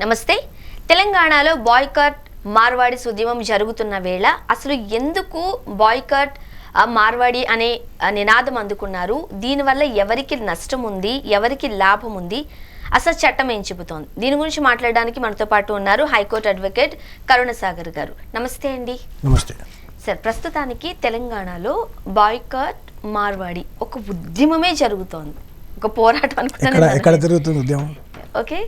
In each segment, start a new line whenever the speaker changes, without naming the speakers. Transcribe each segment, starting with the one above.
నమస్తే. తెలంగాణలో బాయ్కాట్ మార్వాడీస్ ఉద్యమం జరుగుతున్న వేళ అసలు ఎందుకు బాయ్కాట్ మార్వాడి అనే నినాదం అందుకున్నారు? దీనివల్ల ఎవరికి నష్టం ఉంది, ఎవరికి లాభం ఉంది, అసలు చట్టం ఏం చెబుతోంది? దీని గురించి మాట్లాడడానికి మనతో పాటు ఉన్నారు హైకోర్టు అడ్వకేట్ కరుణసాగర్ గారు. నమస్తే అండి.
నమస్తే
సార్. ప్రస్తుతానికి తెలంగాణలో బాయ్కాట్ మార్వాడి ఒక ఉద్యమమే జరుగుతోంది, ఒక పోరాటం అనుకుంటున్నాను. ఓకే,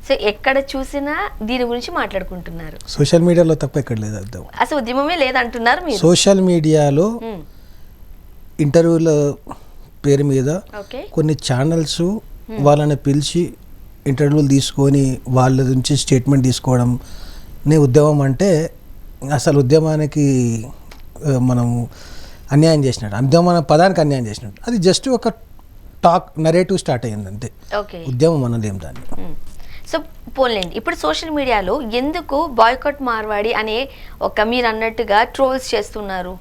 సో ఎక్కడ చూసినా దీని గురించి మాట్లాడుకుంటున్నారు.
సోషల్ మీడియాలో తప్ప ఎక్కడ లేదు అర్థం.
అసలు ఉద్యమమే లేదంటున్నారు మీరు.
సోషల్ మీడియాలో ఇంటర్వ్యూల పేరు మీద కొన్ని ఛానల్స్ వాళ్ళని పిలిచి ఇంటర్వ్యూలు తీసుకొని వాళ్ళ నుంచి స్టేట్మెంట్ తీసుకోవడం నే ఉద్యమం అంటే అసలు ఉద్యమానికి మనము అన్యాయం చేసినట్టు, ఉద్యమం పదానికి అన్యాయం చేసినట్టు. అది జస్ట్ ఒక టాక్ నరేటివ్ స్టార్ట్ అయ్యింది అంతే, ఉద్యమం అనలేం దాన్ని.
సో పోన్లేండి, ఇప్పుడు సోషల్ మీడియాలో ఎందుకు బాయ్కాట్ మార్వాడి అనే ఒక మీరు అన్నట్టుగా ట్రోల్స్ చేస్తున్నారు?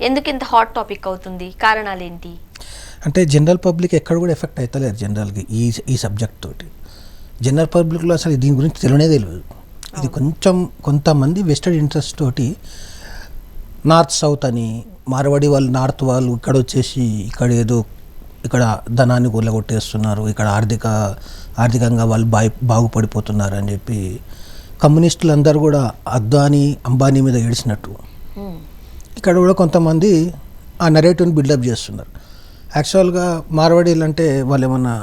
ఎందుకు ఇంత హాట్ టాపిక్ అవుతుంది? కారణాలు ఏంటి?
అంటే జనరల్ పబ్లిక్ ఎక్కడ కూడా ఎఫెక్ట్ అవుతలేదు జనరల్గా ఈ సబ్జెక్ట్ తోటి. జనరల్ పబ్లిక్లో అసలు దీని గురించి తెలియదు. ఇది కొంతమంది వెస్టెడ్ ఇంట్రెస్ట్ తోటి నార్త్ సౌత్ అని, మార్వాడి వాళ్ళు నార్త్ వాళ్ళు ఇక్కడ వచ్చేసి ఇక్కడ ధనాన్ని కొల్లగొట్టేస్తున్నారు, ఇక్కడ ఆర్థికంగా వాళ్ళు బాగుపడిపోతున్నారు అని చెప్పి కమ్యూనిస్టులు అందరూ కూడా అద్వానీ అంబానీ మీద ఏడిసినట్టు ఇక్కడ కూడా కొంతమంది ఆ నెరేటివ్ని బిల్డప్ చేస్తున్నారు. యాక్చువల్గా మార్వాడీలు అంటే వాళ్ళు ఏమన్నా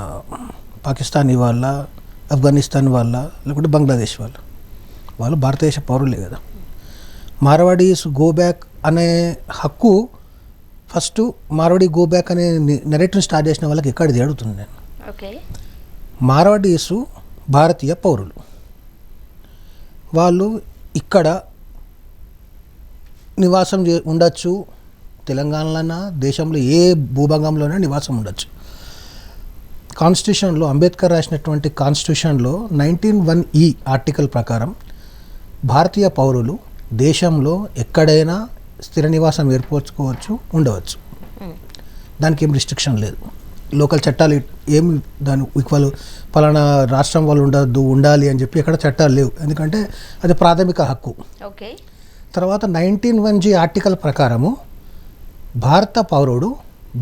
పాకిస్తానీ వాళ్ళ, ఆఫ్ఘనిస్తాన్ వాళ్ళ, లేకుంటే బంగ్లాదేశ్ వాళ్ళు భారతదేశ పౌరులే కదా. మార్వాడీస్ గో బ్యాక్ అనే హక్కు ఫస్ట్ మార్వాడి గో బ్యాక్ అనే నెరేటివ్ని స్టార్ట్ చేసిన వాళ్ళకి ఎక్కడిది అడుగుతుంది నేను. మార్వాడీసు భారతీయ పౌరులు, వాళ్ళు ఇక్కడ నివాసం ఉండొచ్చు, తెలంగాణలోనా దేశంలో ఏ భూభాగంలోనే నివాసం ఉండొచ్చు. కాన్స్టిట్యూషన్లో అంబేద్కర్ రాసినటువంటి కాన్స్టిట్యూషన్లో 19(1)E ఆర్టికల్ ప్రకారం భారతీయ పౌరులు దేశంలో ఎక్కడైనా స్థిర నివాసం ఏర్పరచుకోవచ్చు, ఉండవచ్చు. దానికి ఏం రిస్ట్రిక్షన్ లేదు. లోకల్ చట్టాలు ఏం దాని ఈక్వల్ పలానా రాష్ట్రం వాళ్ళు ఉండాలి అని చెప్పి ఎక్కడ చట్టాలు లేవు, ఎందుకంటే అది ప్రాథమిక హక్కు. తర్వాత 19(1)G ఆర్టికల్ ప్రకారము భారత పౌరుడు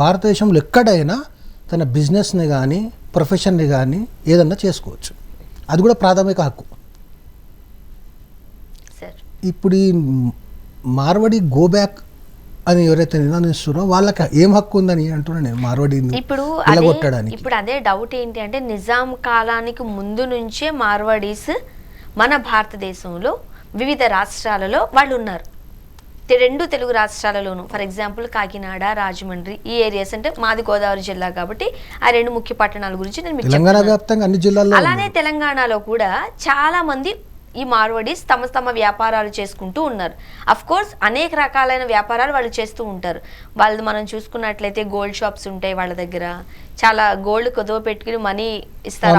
భారతదేశంలో ఎక్కడైనా తన బిజినెస్ని కానీ ప్రొఫెషన్ని కానీ ఏదన్నా చేసుకోవచ్చు, అది కూడా ప్రాథమిక హక్కు. ఇప్పుడు ఈ మార్వాడి గో బ్యాక్ అని ఎవరైతే నినాదిస్తున్నారో వాళ్ళకి ఏం హక్కు ఉందని అంటున్నాను నేను. మార్వాడిని వెళ్ళగొట్టడానికి
ఇప్పుడు అదే డౌట్ ఏంటి అంటే, నిజాం కాలానికి ముందు నుంచే మార్వాడీస్ మన భారతదేశంలో వివిధ రాష్ట్రాలలో వాళ్ళు ఉన్నారు. 2 తెలుగు రాష్ట్రాలలోనూ, ఫర్ ఎగ్జాంపుల్ కాకినాడ, రాజమండ్రి ఈ ఏరియాస్, అంటే మాది గోదావరి జిల్లా కాబట్టి ఆ 2 ముఖ్య పట్టణాల గురించి నేను మీకు
తెలంగాణ వ్యాప్తంగా అన్ని జిల్లాల్లో.
అలానే తెలంగాణలో కూడా చాలా మంది ఈ మార్వాడీస్ తమ వ్యాపారాలు చేసుకుంటూ ఉన్నారు. అఫ్ కోర్స్ అనేక రకాలైన వ్యాపారాలు వాళ్ళు చేస్తూ ఉంటారు. వాళ్ళు మనం చూసుకున్నట్లయితే గోల్డ్ షాప్స్ ఉంటాయి, వాళ్ళ దగ్గర చాలా గోల్డ్ కుదువ పెట్టుకుని మనీ ఇస్తారు,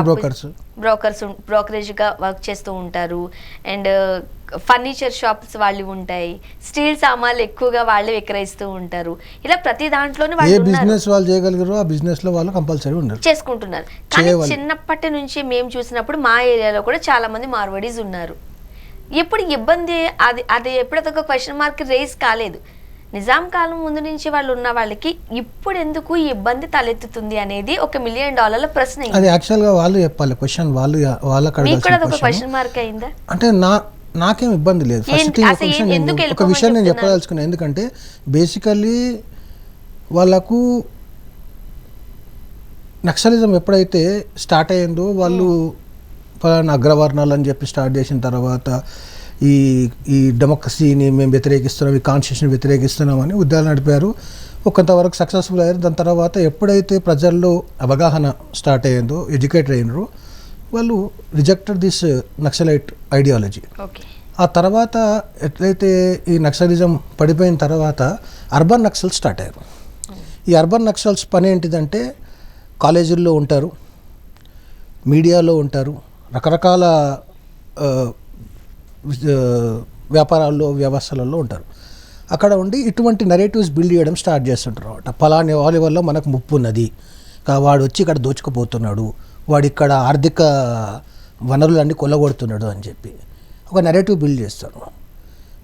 బ్రోకరేజ్గా వర్క్ చేస్తూ ఉంటారు. అండ్ ఫర్నిచర్ షాప్స్ వాళ్ళు ఉంటాయి, స్టీల్ సామాన్లు ఎక్కువగా వాళ్ళు విక్రయిస్తూ ఉంటారు. ఇలా ప్రతి దాంట్లోనే చేసుకుంటున్నారు. కానీ చిన్నప్పటి నుంచి మేము చూసినప్పుడు మా ఏరియాలో కూడా చాలా మంది మార్వాడీస్ ఉన్నారు. ఎప్పుడు ఇబ్బంది అది ఎప్పుడొక క్వశ్చన్ మార్క్ రేస్ కాలేదు. నిజాం కాలం ముందు నుంచి వాళ్ళు ఉన్న వాళ్ళకి ఇప్పుడు ఎందుకు ఈ ఇబ్బంది తలెత్తుతుంది అనేది ఒక $1 మిలియన్ ప్రశ్న.
అది యాక్చువల్గా వాళ్ళు చెప్పాలి క్వశ్చన్,
మీకు కూడా ఒక క్వశ్చన్ మార్క్ అయిందా?
అంటే నాకేం ఇబ్బంది లేదు. ఫస్ట్ ఒక విషయం నేను చెప్పదలుచుకున్నాను, ఎందుకంటే బేసికల్లీ వాళ్ళకు నక్సలిజం ఎప్పుడైతే స్టార్ట్ అయ్యిందో వాళ్ళు పలానా అగ్రవర్ణాలు అని చెప్పి స్టార్ట్ చేసిన తర్వాత ఈ డెమోక్రసీని మేము వ్యతిరేకిస్తున్నాం, ఈ కాన్స్టిట్యూషన్ వ్యతిరేకిస్తున్నామని ఉద్యమాలు నడిపారు. కొంతవరకు సక్సెస్ఫుల్ అయ్యారు. దాని తర్వాత ఎప్పుడైతే ప్రజల్లో అవగాహన స్టార్ట్ అయ్యిందో, ఎడ్యుకేటెడ్ అయినారో, వాళ్ళు రిజెక్టెడ్ దిస్ నక్సలైట్ ఐడియాలజీ. ఆ తర్వాత ఎట్లయితే ఈ నక్సలిజం పడిపోయిన తర్వాత అర్బన్ నక్సల్స్ స్టార్ట్ అయ్యారు. ఈ అర్బన్ నక్సల్స్ పని ఏంటిదంటే కాలేజీల్లో ఉంటారు, మీడియాలో ఉంటారు, రకరకాల వ్యాపారాల్లో వ్యవస్థలలో ఉంటారు. అక్కడ ఉండి ఇటువంటి నెరేటివ్స్ బిల్డ్ చేయడం స్టార్ట్ చేస్తుంటారు అనమాట. ఫలాని వాళ్ళ వల్ల మనకు ముప్పు ఉన్నది, వాడు వచ్చి ఇక్కడ దోచుకుపోతున్నాడు, వాడు ఇక్కడ ఆర్థిక వనరులన్నీ కొల్లగొడుతున్నాడు అని చెప్పి ఒక నెరేటివ్ బిల్డ్ చేస్తారు.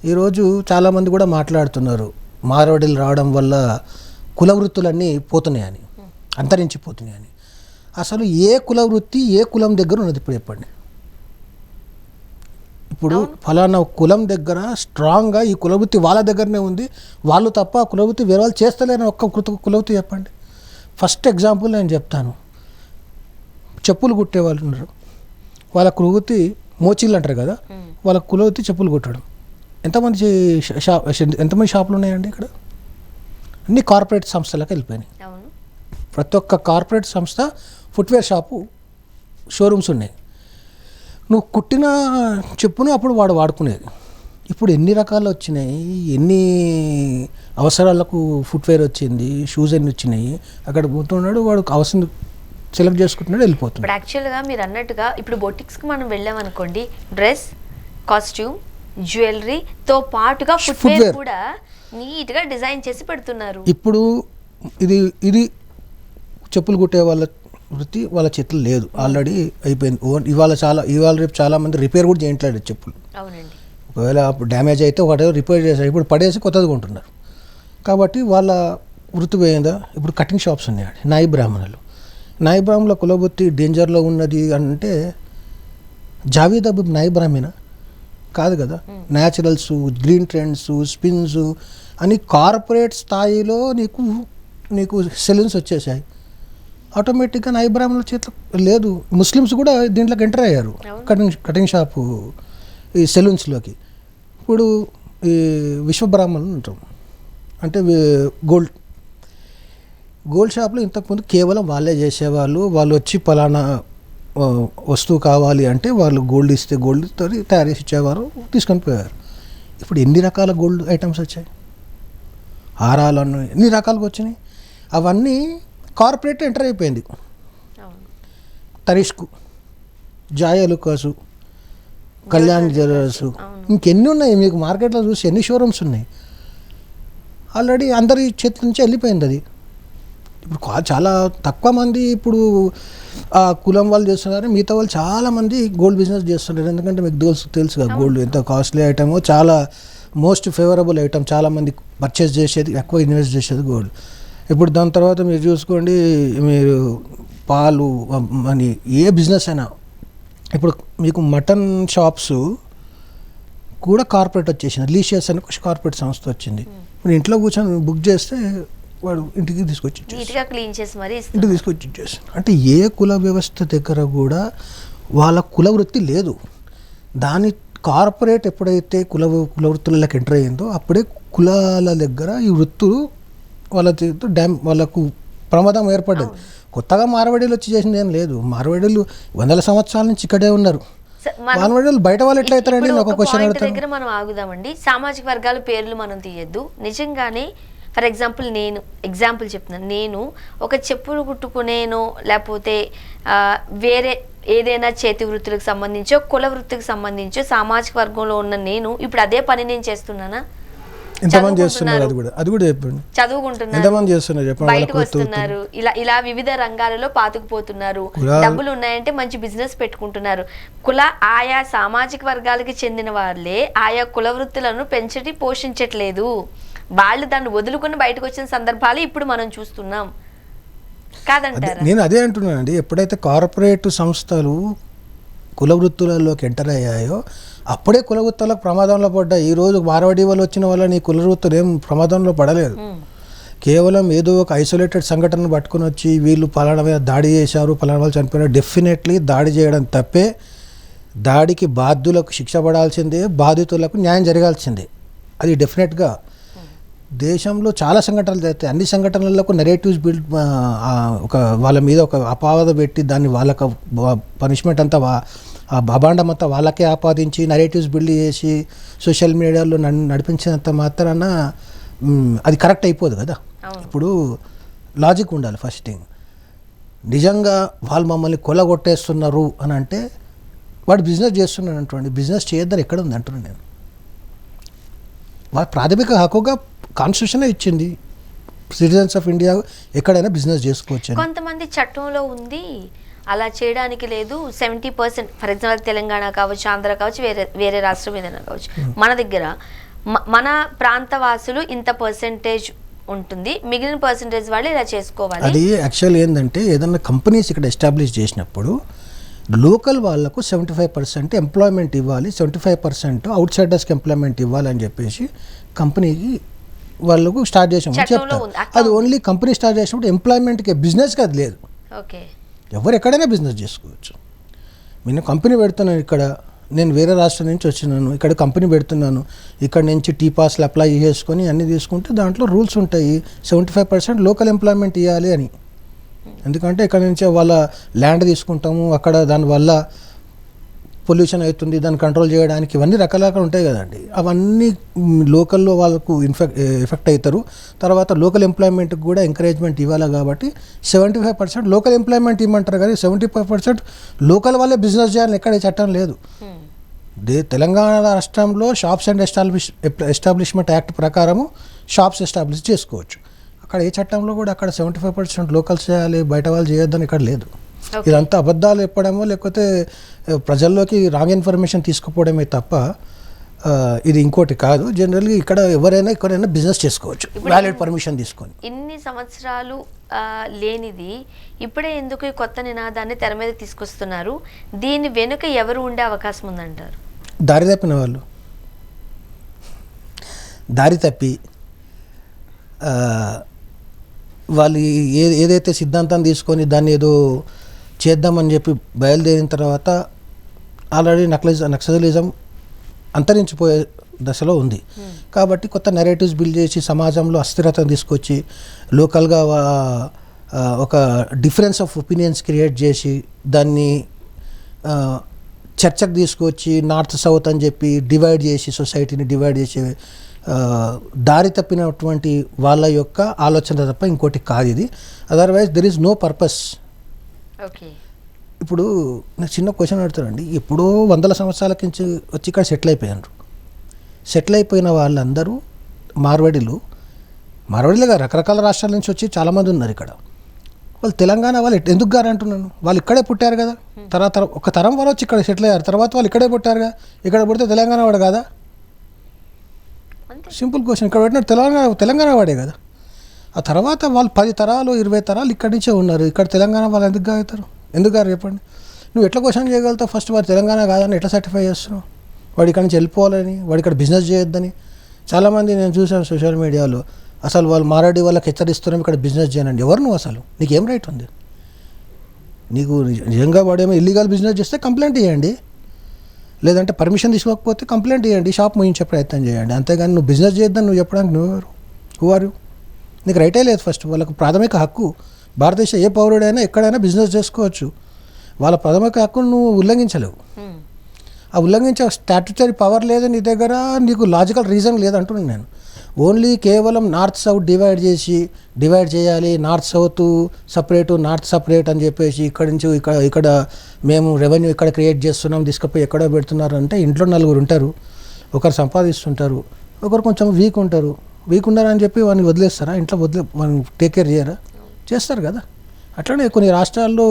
ఈరోజు చాలామంది కూడా మాట్లాడుతున్నారు మార్వాడీలు రావడం వల్ల కుల వృత్తులన్నీ పోతున్నాయని, అంతరించిపోతున్నాయని. అసలు ఏ కుల వృత్తి ఏ కులం దగ్గర ఉన్నది ఇప్పుడు చెప్పండి? ఇప్పుడు ఫలానా కులం దగ్గర స్ట్రాంగ్గా ఈ కులవృత్తి వాళ్ళ దగ్గరనే ఉంది, వాళ్ళు తప్ప ఆ కులవృత్తి వేరే వాళ్ళు చేస్తలేని ఒక్క కులవృత్తి చెప్పండి. ఫస్ట్ ఎగ్జాంపుల్ నేను చెప్తాను. చెప్పులు కుట్టే వాళ్ళు ఉన్నారు, వాళ్ళ కులవృత్తి మోచీలు అంటారు కదా, వాళ్ళ కులవృత్తి చెప్పులు కుట్టడం. ఎంతమంది షాపులు ఉన్నాయండి ఇక్కడ? అన్ని కార్పొరేట్ సంస్థలకు వెళ్ళిపోయినాయి. ప్రతి ఒక్క కార్పొరేట్ సంస్థ ఫుట్వేర్ షాపు షోరూమ్స్ ఉన్నాయి. నువ్వు కుట్టిన చెప్పును అప్పుడు వాడు వాడుకునేది. ఇప్పుడు ఎన్ని రకాలు వచ్చినాయి, ఎన్ని అవసరాలకు ఫుట్వేర్ వచ్చింది, షూస్ ఎన్ని వచ్చినాయి. అక్కడ పోతున్నాడు, వాడు అవసరం సెలెక్ట్ చేసుకుంటున్నాడు, వెళ్ళిపోతున్నాడు.
ఇప్పుడు యాక్చువల్గా మీరు అన్నట్టుగా ఇప్పుడు బొటిక్స్కి మనం వెళ్ళామనుకోండి, డ్రెస్, కాస్ట్యూమ్, జ్యువెలరీతో పాటుగా ఫుట్వేర్ కూడా నీట్గా డిజైన్ చేసి పెడుతున్నారు.
ఇప్పుడు ఇది చెప్పులు కుట్టే వాళ్ళ వృత్తి వాళ్ళ చేతులు లేదు, ఆల్రెడీ అయిపోయింది. ఇవాళ రేపు చాలామంది రిపేర్ కూడా చేయట్లేదు చెప్పులు.
అవునండి.
ఒకవేళ అప్పుడు డ్యామేజ్ అయితే ఒకటే రిపేర్ చేశారు, ఇప్పుడు పడేసి కొత్తది కొంటున్నారు. కాబట్టి వాళ్ళ వృత్తి పోయిందా? ఇప్పుడు కటింగ్ షాప్స్ ఉన్నాయండి, నాయి బ్రాహ్మణులు. నాయి బ్రాహ్మణుల కులవృత్తి డేంజర్లో ఉన్నది అంటే జావీద్ అబీబ్ నాయి బ్రాహ్మణ కాదు కదా. న్యాచురల్స్, గ్రీన్ ట్రెండ్స్, స్పిన్స్ అని కార్పొరేట్ స్థాయిలో నీకు సెలూన్స్ వచ్చేసాయి. ఆటోమేటిక్గా నాయి బ్రాహ్మణుల చేతిలో లేదు. ముస్లిమ్స్ కూడా దీంట్లోకి ఎంటర్ అయ్యారు, కటింగ్ షాపు ఈ సెలూన్స్లోకి. ఇప్పుడు ఈ విశ్వబ్రాహ్మణులు ఉంటాం, అంటే గోల్డ్ షాప్లో ఇంతకుముందు కేవలం వాళ్ళే చేసేవాళ్ళు. వాళ్ళు వచ్చి పలానా వస్తువు కావాలి అంటే వాళ్ళు గోల్డ్ ఇస్తే గోల్డ్తో తయారు చేసి ఇచ్చేవారు, తీసుకొని పోయారు. ఇప్పుడు ఎన్ని రకాల గోల్డ్ ఐటమ్స్ వచ్చాయి, హారాలను ఎన్ని రకాలుగా వచ్చినాయి. అవన్నీ కార్పొరేట్ ఎంటర్ అయిపోయింది. తరిష్కు, జాయలుకాసు, కళ్యాణ్ జ్యువెలర్స్, ఇంకెన్ని ఉన్నాయి మీకు మార్కెట్లో చూసి ఎన్ని షోరూమ్స్ ఉన్నాయి. ఆల్రెడీ అందరి చేతి నుంచి వెళ్ళిపోయింది అది. ఇప్పుడు చాలా తక్కువ మంది ఇప్పుడు ఆ కులం వాళ్ళు చేస్తున్నారు, మిగతా వాళ్ళు చాలామంది గోల్డ్ బిజినెస్ చేస్తున్నారు. ఎందుకంటే మీకు తెలుసు కదా గోల్డ్ ఎంత కాస్ట్లీ ఐటమో, చాలా మోస్ట్ ఫేవరబుల్ ఐటమ్. చాలామంది పర్చేస్ చేసేది, ఎక్కువ ఇన్వెస్ట్ చేసేది గోల్డ్. ఇప్పుడు దాని తర్వాత మీరు చూసుకోండి, మీరు పాలు అని ఏ బిజినెస్ అయినా, ఇప్పుడు మీకు మటన్ షాప్స్ కూడా కార్పొరేట్ వచ్చేసింది. లీషియస్ అని ఒక కార్పొరేట్ సంస్థ వచ్చింది. ఇప్పుడు ఇంట్లో కూర్చొని బుక్ చేస్తే వాడు ఇంటికి తీసుకొచ్చి ఇంటికి తీసుకొచ్చి ఇచ్చేసి. అంటే ఏ కుల వ్యవస్థ దగ్గర కూడా వాళ్ళ కుల వృత్తి లేదు. దాని కార్పొరేట్ ఎప్పుడైతే కుల వృత్తులకు ఎంటర్ అయ్యిందో అప్పుడే కులాల దగ్గర ఈ వృత్తులు వాళ్ళకు ప్రమాదం ఏర్పడ్డది. కొత్తగా మార్వాడీలు వచ్చి చేసింది ఏం లేదు. మార్వాడీలు వందల సంవత్సరాల నుంచి ఇక్కడే ఉన్నారు. మార్వాడీలు బయట వాళ్ళు ఎట్లా అవుతారండి? ఒక క్వశ్చన్
దగ్గర మనం ఆగుదామండి. సామాజిక వర్గాల పేర్లు మనం తీయద్దు. నిజంగానే ఫర్ ఎగ్జాంపుల్ ఎగ్జాంపుల్ చెప్తున్నాను, నేను ఒక చెప్పులు కుట్టుకునేనో లేకపోతే వేరే ఏదైనా చేతి వృత్తులకు సంబంధించో కుల వృత్తికి సంబంధించో సామాజిక వర్గంలో ఉన్న నేను ఇప్పుడు అదే పని నేను చేస్తున్నానా?
ఎంతమంది చేస్తున్నారు? అది కూడా చెప్పండి.
చదువుకుంటున్నారు, బయటకు వస్తున్నారు, ఇలా వివిధ రంగాలలో పాతుకుపోతున్నారు. డబ్బులు ఉన్నాయంటే మంచి బిజినెస్ పెట్టుకుంటున్నారు. ఆయా సామాజిక వర్గాలకి చెందిన వాళ్ళే ఆయా కుల వృత్తులను పెంచటి పోషించట్లేదు. వాళ్ళు దాన్ని వదులుకొని బయటకు వచ్చిన సందర్భాలు ఇప్పుడు మనం చూస్తున్నాం కాదంటారా?
నేను అదే అంటున్నానండి. ఎప్పుడైతే కార్పొరేట్ సంస్థలు కుల వృత్తులలోకి ఎంటర్ అయ్యాయో అప్పుడే కుల వృత్తులకు ప్రమాదంలో పడ్డాయి. ఈరోజు మార్వాడి వాళ్ళు వచ్చిన వల్ల నీ కుల వృత్తులు ఏం ప్రమాదంలో పడలేదు. కేవలం ఏదో ఒక ఐసోలేటెడ్ సంఘటనను పట్టుకుని వచ్చి వీళ్ళు పలానా మీద దాడి చేశారు, పలానా వాళ్ళు చనిపోయినారు. డెఫినెట్లీ దాడి చేయడం తప్పే. దాడికి బాధ్యులకు శిక్ష పడాల్సిందే, బాధితులకు న్యాయం జరగాల్సిందే. అది డెఫినెట్గా దేశంలో చాలా సంఘటనలు జరుగుతాయి. అన్ని సంఘటనలకు నెరేటివ్స్ బిల్డ్, ఒక వాళ్ళ మీద ఒక అపావద పెట్టి దాన్ని వాళ్ళకు పనిష్మెంట్ అంతా ఆ అభాండం అంతా వాళ్ళకే ఆపాదించి నెరేటివ్స్ బిల్డ్ చేసి సోషల్ మీడియాలో నడిపించినంత మాత్రాన అది కరెక్ట్ అయిపోదు కదా. ఇప్పుడు లాజిక్ ఉండాలి. ఫస్ట్ థింగ్, నిజంగా వాళ్ళు మమ్మల్ని కొల్లగొట్టేస్తున్నారు అని అంటే వాడు బిజినెస్ చేస్తున్నాడు అంటున్నాడు. బిజినెస్ చేయొద్దని ఎక్కడ ఉంది అంటున్నాను నేను. వాళ్ళ ప్రాథమిక హక్కుగా కాన్స్టిట్యూషనే ఇచ్చింది, సిటిజన్స్ ఆఫ్ ఇండియా ఎక్కడైనా బిజినెస్ చేసుకోవచ్చు.
కొంతమంది చట్టంలో ఉంది, అలా చేయడానికి లేదు. 70% ఫర్ ఎగ్జాంపుల్ తెలంగాణ కావచ్చు, ఆంధ్ర కావచ్చు, వేరే రాష్ట్రం ఏదైనా కావచ్చు, మన దగ్గర మన ప్రాంత వాసులు ఇంత పర్సెంటేజ్ ఉంటుంది, మిగిలిన పర్సెంటేజ్ వాళ్ళు ఇలా చేసుకోవాలి.
అది యాక్చువల్ ఏంటంటే ఏదన్నా కంపెనీస్ ఇక్కడ ఎస్టాబ్లిష్ చేసినప్పుడు లోకల్ వాళ్ళకు 75% ఎంప్లాయ్మెంట్ ఇవ్వాలి, 75% అవుట్ సైడర్స్కి ఎంప్లాయ్మెంట్ ఇవ్వాలి అని చెప్పేసి కంపెనీకి వాళ్ళకు స్టార్ట్ చేసామని చెప్తారు. అది ఓన్లీ కంపెనీ స్టార్ట్ చేసినప్పుడు ఎంప్లాయ్మెంట్కి, బిజినెస్కి అది లేదు.
ఓకే,
ఎవరు ఎక్కడైనా బిజినెస్ చేసుకోవచ్చు. నేను కంపెనీ పెడుతున్నాను ఇక్కడ, నేను వేరే రాష్ట్రం నుంచి వచ్చినాను, ఇక్కడ కంపెనీ పెడుతున్నాను, ఇక్కడ నుంచి టీ పాస్లు అప్లై చేసుకొని అన్నీ తీసుకుంటే దాంట్లో రూల్స్ ఉంటాయి. 75% లోకల్ ఎంప్లాయ్మెంట్ ఇవ్వాలి అని. ఎందుకంటే ఇక్కడ నుంచి వాళ్ళ ల్యాండ్ తీసుకుంటాము, అక్కడ దానివల్ల పొల్యూషన్ అవుతుంది, దాన్ని కంట్రోల్ చేయడానికి ఇవన్నీ రకరకాలు ఉంటాయి కదండి. అవన్నీ లోకల్లో వాళ్ళకు ఎఫెక్ట్ అవుతారు. తర్వాత లోకల్ ఎంప్లాయ్మెంట్కి కూడా ఎంకరేజ్మెంట్ ఇవ్వాలి. కాబట్టి 75% లోకల్ ఎంప్లాయ్మెంట్ ఇవ్వమంటారు, కానీ 75% లోకల్ వాళ్ళే బిజినెస్ చేయాలని ఎక్కడ చట్టం లేదు. తెలంగాణ రాష్ట్రంలో షాప్స్ అండ్ ఎస్టాబ్లిష్మెంట్ యాక్ట్ ప్రకారము షాప్స్ ఎస్టాబ్లిష్ చేసుకోవచ్చు. అక్కడ ఏ చట్టంలో కూడా అక్కడ 75% లోకల్స్ చేయాలి, బయట వాళ్ళు చేయొద్దని ఇక్కడ లేదు. ఇదంతా అబద్ధాలు చెప్పడమో లేకపోతే ప్రజల్లోకి రాంగ్ ఇన్ఫర్మేషన్ తీసుకుపోవడమే తప్ప ఇది ఇంకోటి కాదు. జనరల్గా ఇక్కడ ఎక్కడైనా బిజినెస్ చేసుకోవచ్చు వ్యాలిడ్ పర్మిషన్ తీసుకొని.
ఇన్ని సంవత్సరాలు లేనిది ఇప్పుడే ఎందుకు ఈ కొత్త నినాదాన్ని తెర మీద తీసుకొస్తున్నారు? దీని వెనుక ఎవరు ఉండే అవకాశం ఉందంటారు?
దారి తప్పిన వాళ్ళు, దారి తప్పి వాళ్ళు ఏదైతే సిద్ధాంతం తీసుకొని దాన్ని ఏదో చేద్దామని చెప్పి బయలుదేరిన తర్వాత ఆల్రెడీ నక్సలిజం అంతరించిపోయే దశలో ఉంది. కాబట్టి కొత్త నెరేటివ్స్ బిల్డ్ చేసి సమాజంలో అస్థిరతను తీసుకొచ్చి లోకల్గా ఒక డిఫరెన్స్ ఆఫ్ ఒపీనియన్స్ క్రియేట్ చేసి దాన్ని చర్చకు తీసుకొచ్చి నార్త్ సౌత్ అని చెప్పి డివైడ్ చేసి సొసైటీని డివైడ్ చేసి దారి తప్పినటువంటి వాళ్ళ యొక్క ఆలోచన తప్ప ఇంకోటి కాదు ఇది. Otherwise there is no purpose.
Okay,
ఇప్పుడు నాకు చిన్న క్వశ్చన్ అడుగుతానండి. ఎప్పుడో 100 సంవత్సరాల నుంచి వచ్చి ఇక్కడ సెటిల్ అయిపోయారు. సెటిల్ అయిపోయిన వాళ్ళందరూ మార్వాడీలుగా రకరకాల రాష్ట్రాల నుంచి వచ్చి చాలామంది ఉన్నారు ఇక్కడ. వాళ్ళు తెలంగాణ వాళ్ళు ఎందుకు గారు అంటున్నాను, వాళ్ళు ఇక్కడే పుట్టారు కదా. తర్వాత ఒక తరం వాళ్ళు వచ్చి ఇక్కడ సెటిల్ అయ్యారు, తర్వాత వాళ్ళు ఇక్కడే పుట్టారు కదా. ఇక్కడ పుడితే తెలంగాణ వాడు కదా? Simple question. ఇక్కడ పెట్టిన తెలంగాణ వాడే కదా. ఆ తర్వాత వాళ్ళు 10 తరాలు 20 తరాలు ఇక్కడి నుంచే ఉన్నారు. ఇక్కడ తెలంగాణ వాళ్ళు ఎందుకు గారు? ఎందుకు గారు చెప్పండి. నువ్వు ఎట్లా క్వశ్చన్ చేయగలుగుతావు? ఫస్ట్ వాడు తెలంగాణ కాదని ఎట్లా సర్టిఫై చేస్తున్నావు? వాడు ఇక్కడ నుంచి వెళ్ళిపోవాలని, వాడు ఇక్కడ బిజినెస్ చేయొద్దని. చాలామంది నేను చూసాను సోషల్ మీడియాలో, అసలు వాళ్ళు మారాడి వాళ్ళకి హెచ్చరిస్తున్నాం ఇక్కడ బిజినెస్ చేయనండి. ఎవరు నువ్వు? అసలు నీకేం రైట్ ఉంది? నీకు నిజంగా వాడేమో ఇల్లీగల్ బిజినెస్ చేస్తే కంప్లైంట్ చేయండి, లేదంటే పర్మిషన్ తీసుకోకపోతే కంప్లైంట్ చేయండి, షాప్ ముగించే ప్రయత్నం చేయండి. అంతేగాని నువ్వు బిజినెస్ చేయొద్దని నువ్వు చెప్పడానికి నువ్వెవరు? హూ నీకు రైటే లేదు. ఫస్ట్ వాళ్ళకు ప్రాథమిక హక్కు, భారతదేశ ఏ పౌరుడైనా ఎక్కడైనా బిజినెస్ చేసుకోవచ్చు. వాళ్ళ ప్రాథమిక హక్కును నువ్వు ఉల్లంఘించలేవు. ఆ ఉల్లంఘించే స్టాట్యుటరీ పవర్ లేదు నీ దగ్గర, నీకు లాజికల్ రీజన్ లేదంటున్నాను నేను. ఓన్లీ కేవలం నార్త్ సౌత్ డివైడ్ చేయాలి, north south separate north separate అని చెప్పేసి ఇక్కడి నుంచి ఇక్కడ మేము రెవెన్యూ ఇక్కడ క్రియేట్ చేస్తున్నాం, తీసుకుపోయి ఎక్కడో పెడుతున్నారు అంటే ఇంట్లో 4 ఉంటారు, ఒకరు సంపాదిస్తుంటారు, ఒకరు కొంచెం వీక్ ఉన్నారని చెప్పి వాడిని వదిలేస్తారా? ఇంట్లో వాడిని టేక్ కేర్ చేయరా? చేస్తారు కదా. అట్లనే కొన్ని రాష్ట్రాల్లో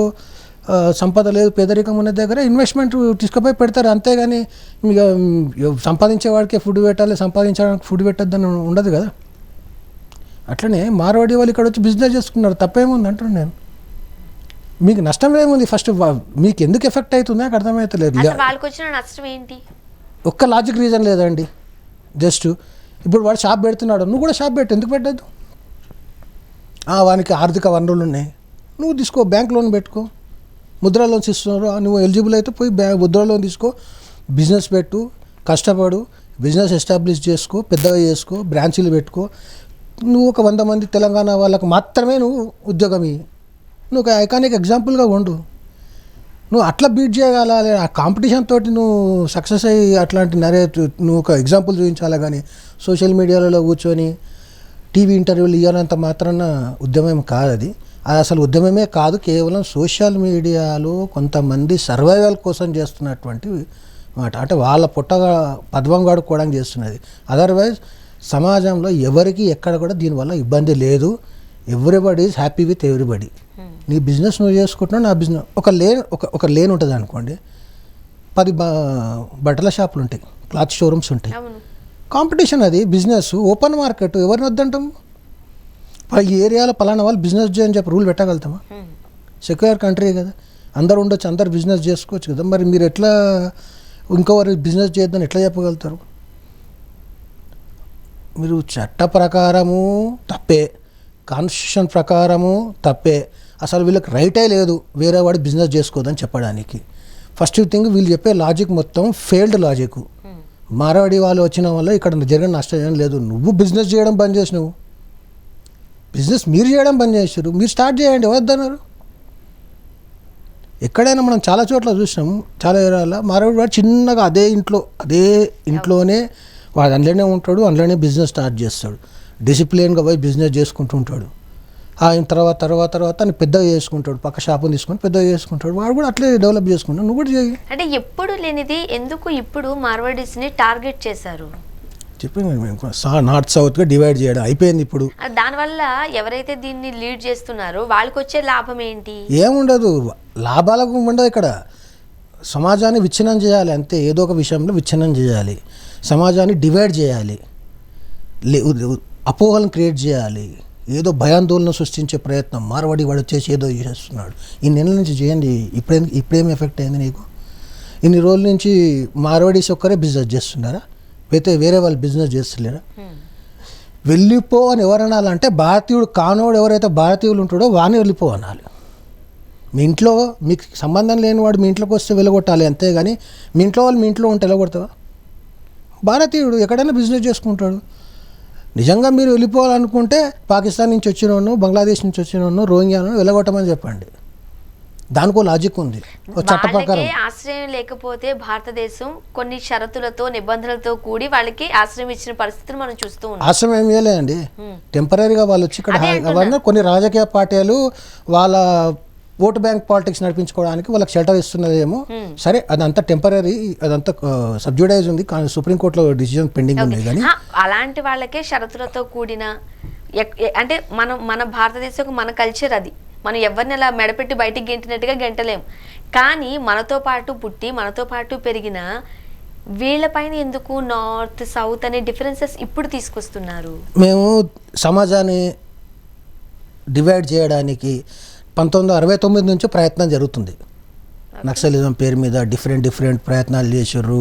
సంపద లేదు, పేదరికం ఉన్న దగ్గర ఇన్వెస్ట్మెంట్ తీసుకుపోయి పెడతారు. అంతేగాని సంపాదించేవాడికే ఫుడ్ పెట్టాలి, సంపాదించడానికి ఫుడ్ పెట్టద్దని ఉండదు కదా. అట్లనే మార్వాడి వాళ్ళు ఇక్కడ వచ్చి బిజినెస్ చేసుకున్నారు, తప్పేముంది అంటున్నాను నేను. మీకు నష్టం ఏముంది? ఫస్ట్ మీకు ఎందుకు ఎఫెక్ట్ అవుతుంది నాకు అర్థమవుతలేదు.
వాళ్ళకి వచ్చిన నష్టం ఏంటి?
ఒక్క లాజిక్ రీజన్ లేదండి. జస్ట్ ఇప్పుడు వాడు షాప్ పెడుతున్నాడు, నువ్వు కూడా షాప్ పెట్టు, ఎందుకు పెట్టద్దు? వానికి ఆర్థిక వనరులు ఉన్నాయి, నువ్వు తీసుకో, బ్యాంక్ లోన్ పెట్టుకో, ముద్రా లోన్స్ ఇస్తున్నారు, నువ్వు ఎలిజిబుల్ అయితే పోయి ముద్రా లోన్ తీసుకో, బిజినెస్ పెట్టు, కష్టపడు, బిజినెస్ ఎస్టాబ్లిష్ చేసుకో, పెద్దగా చేసుకో, బ్రాంచీలు పెట్టుకో. నువ్వు ఒక 100 మంది తెలంగాణ వాళ్ళకు మాత్రమే నువ్వు ఉద్యోగం ఇవ్వు. నువ్వు ఒక ఐకానిక్ ఎగ్జాంపుల్గా ఉండు. నువ్వు అట్లా బీట్ చేయగలాలి. ఆ కాంపిటీషన్ తోటి నువ్వు సక్సెస్ అయ్యి అట్లాంటి నువ్వు ఒక ఎగ్జాంపుల్ చూపించాలి. కానీ సోషల్ మీడియాలలో కూర్చొని టీవీ ఇంటర్వ్యూలు ఇవ్వాలంత మాత్రాన ఉద్యమం కాదు అది. అది అసలు ఉద్యమమే కాదు, కేవలం సోషల్ మీడియాలో కొంతమంది సర్వైవల్ కోసం చేస్తున్నటువంటి మాట. అంటే వాళ్ళ పుట్టగా పద్వం వాడుకోవడానికి చేస్తున్నది. అదర్వైజ్ సమాజంలో ఎవరికి ఎక్కడ కూడా దీనివల్ల ఇబ్బంది లేదు. Everybody is happy with everybody. నీ బిజినెస్ నువ్వు చేసుకుంటున్నావు, నా బిజినెస్ ఒక లేన్ ఉంటుంది అనుకోండి, 10 బట్టల షాపులు ఉంటాయి, క్లాత్ షోరూమ్స్ ఉంటాయి.
అవును.
కాంపిటీషన్, అది బిజినెస్, ఓపెన్ మార్కెట్. ఎవరిని వద్దంటాం? ఈ ఏరియాలో పలానా వాళ్ళు బిజినెస్ చేయని చెప్పి రూల్ పెట్టగలుగుతామా? సెక్యులర్ కంట్రీ కదా, అందరు ఉండొచ్చు, అందరు బిజినెస్ చేసుకోవచ్చు కదా. మరి మీరు ఎట్లా ఇంకోవారు బిజినెస్ చేయొద్దని ఎట్లా చెప్పగలుగుతారు? మీరు చట్ట ప్రకారము తప్పే, కాన్స్టిట్యూషన్ ప్రకారము తప్పే. అసలు వీళ్ళకి రైటే లేదు వేరే వాడు బిజినెస్ చేసుకోదని చెప్పడానికి. ఫస్ట్ థింగ్, వీళ్ళు చెప్పే లాజిక్ మొత్తం ఫెయిల్డ్ లాజిక్. మార్వాడి వాళ్ళు వచ్చిన వల్ల ఇక్కడ జరిగిన నష్టం ఏం లేదు. నువ్వు బిజినెస్ చేయడం బంద్ చేసినావు, బిజినెస్ మీరు చేయడం బంద్ చేసారు, మీరు స్టార్ట్ చేయండి, వద్దన్నారు. ఎక్కడైనా మనం చాలా చోట్ల చూసినాం, చాలా ఏరియాలో మార్వాడి వాడు చిన్నగా అదే ఇంట్లోనే వాడు అందులోనే ఉంటాడు, అందులోనే బిజినెస్ స్టార్ట్ చేస్తాడు, డిసిప్లిన్గా పోయి బిజినెస్ చేసుకుంటూ ఉంటాడు. ఆయన తర్వాత అని పెద్దగా చేసుకుంటాడు, పక్క షాపుని తీసుకొని పెద్దగా చేసుకుంటాడు. వాడు కూడా అట్లే డెవలప్ చేసుకుంటాడు, నువ్వు కూడా చేయి.
అంటే ఎప్పుడు లేనిది ఎందుకు ఇప్పుడు మార్వాడీస్ని టార్గెట్ చేశారు?
చెప్పింది మేము, నార్త్ సౌత్గా డివైడ్ చేయడం అయిపోయింది ఇప్పుడు.
దానివల్ల ఎవరైతే దీన్ని లీడ్ చేస్తున్నారో వాళ్ళకి వచ్చే లాభం ఏంటి?
ఏముండదు, లాభాలకు ఉండదు. ఇక్కడ సమాజాన్ని విచ్ఛిన్నం చేయాలి అంతే, ఏదో ఒక విషయంలో విచ్ఛిన్నం చేయాలి, సమాజాన్ని డివైడ్ చేయాలి, అపోహలను క్రియేట్ చేయాలి, ఏదో భయాందోళన సృష్టించే ప్రయత్నం. మార్వాడి వాడు వచ్చేసి ఏదో చేస్తున్నాడు, ఈ నెలల నుంచి చేయండి, ఇప్పుడేం ఎఫెక్ట్ అయింది నీకు? ఇన్ని రోజుల నుంచి మార్వాడీస్ ఒక్కరే బిజినెస్ చేస్తున్నారా? అయితే వేరే వాళ్ళు బిజినెస్ చేస్తలేరా? వెళ్ళిపో అని ఎవరనాలంటే భారతీయుడు కానోడు ఎవరైతే భారతీయులు ఉంటాడో వాని వెళ్ళిపో అనాలి. మీ ఇంట్లో మీకు సంబంధం లేనివాడు మీ ఇంట్లోకి వస్తే వెళ్ళగొట్టాలి అంతేగాని మీ ఇంట్లో వాళ్ళు మీ ఇంట్లో ఉంటే వెళ్ళగొడతావా? భారతీయుడు ఎక్కడైనా బిజినెస్ చేసుకుంటాడు. నిజంగా మీరు వెళ్ళిపోవాలనుకుంటే పాకిస్తాన్ నుంచి వచ్చినోను, బంగ్లాదేశ్ నుంచి వచ్చినోను, రోహింగ్యాను వెళ్ళగొట్టమని చెప్పండి. దానికో లాజిక్ ఉంది, చట్ట ప్రకారం.
ఆశ్రయం లేకపోతే భారతదేశం కొన్ని షరతులతో నిబంధనలతో కూడి వాళ్ళకి ఆశ్రయం ఇచ్చిన పరిస్థితిని మనం చూస్తూ ఉన్నాం.
ఆశ్రయం ఏం చేయలేదండి, టెంపరీగా వాళ్ళు వచ్చి ఇక్కడ కొన్ని రాజకీయ పార్టీలు వాళ్ళ ఓటు బ్యాంక్ పాలిటిక్స్ నడిపించుకోవడానికి వాళ్ళకి షెల్టర్ ఇస్తున్నదేమో. సరే, అదంతా టెంపరీ, అదంతా సబ్జుడైజ్ ఉంది, కానీ సుప్రీంకోర్టులో డిసిజన్ పెండింగ్ ఉంది. కానీ
అలాంటి వాళ్ళకే షరతులతో కూడిన అంటే మన భారతదేశం మన కల్చర్ అది. మనం ఎవరిని అలా మెడపెట్టి బయటికి గెంటినట్టుగా గెంటలేం. కానీ మనతో పాటు పుట్టి మనతో పాటు పెరిగిన వీళ్ళపైన ఎందుకు నార్త్ సౌత్ అనే డిఫరెన్సెస్ ఇప్పుడు తీసుకొస్తున్నారు?
మేము సమాజాన్ని డివైడ్ చేయడానికి 1969 నుంచి ప్రయత్నం జరుగుతుంది. నక్సలిజం పేరు మీద డిఫరెంట్ ప్రయత్నాలు చేసారు.